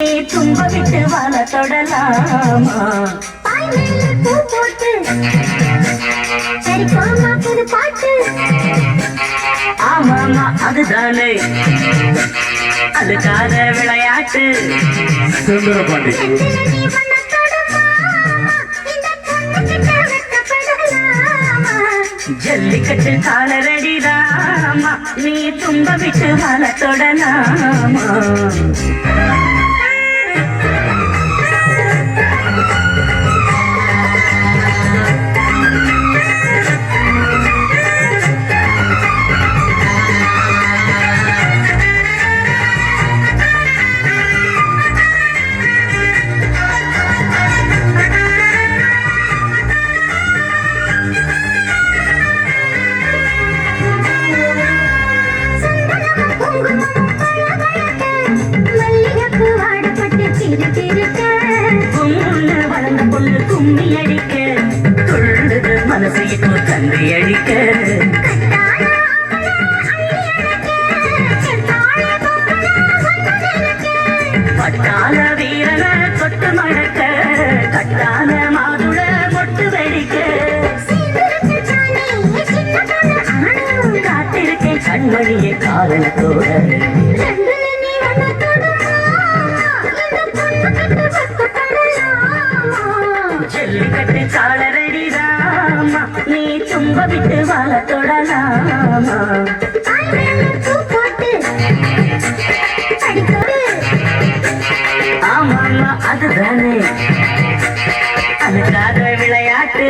தும்ப விட்டு வாழ தொடலாமா பூ போட்டு சரி போமா புது பாட்டு ஆமாமா அதுதானே அதுக்காக விளையாட்டு சுந்தரபாண்டி ஜல்லிக்கட்டு காலரடிதாமா நீ தும்ப விட்டு வாழ தொடலாமா வளர்ந்த பொண்ணு கும்மி அடிக்க துள்ளுது மனசைக்கு தந்தை அடிக்க பட்டாள வீரன தொட்டு மடக்க கட்டான மாதுள மொட்டு வெடிக்க காத்திருக்கேன் கண்மணிய காரணத்தோட ஜல்லிக்கட்டு காலரடிதாமா நீ தும்ப விட்டு வாழ தொடலாமா ஆமாமா அதுதானே அதுக்காக விளையாட்டு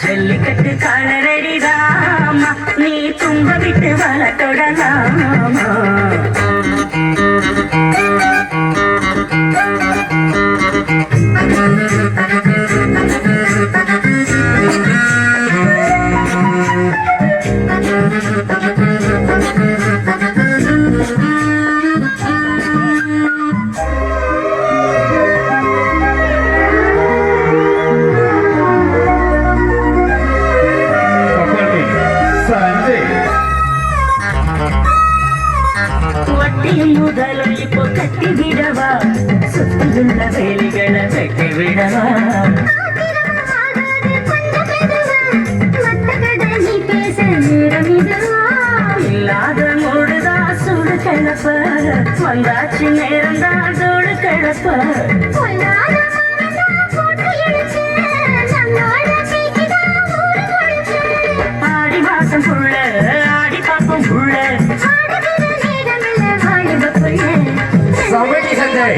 ஜல்லிக்கட்டு காலரடிதாமா நீ தும்ப விட்டு வாழ தொடலாமா வட்டியும் முதலும் இப்போ கட்டி விடவா சுத்தியுள்ள வேலைகளை வெட்டி விடவா இல்லாத மூடுதா சுடு கிளப்ப வந்தாச்சு நேரம்தான் சூடு கிளப்ப ஆடி மாசம் புள்ள ஆடி பாப்பம் புள்ள சபடி சந்தை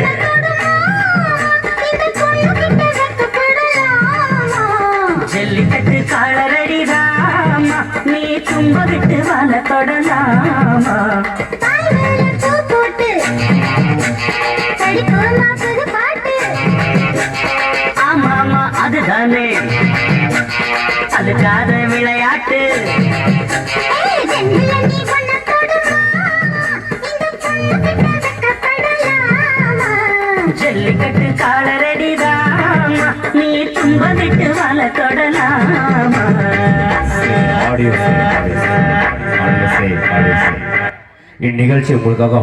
ஜல்லிக்கட்டு காலரடிதாமா நீ தும்ப விட்டு வாழ தொடலாமா ஆமாமா அதுதானே அதுக்காக விளையாட்டு ஜல்லிக்கட்டு காலரடிதாமா நீ தும்ப விட்டு வாழ தொடலாமா இந்நிகழ்ச்சி உங்களுக்காக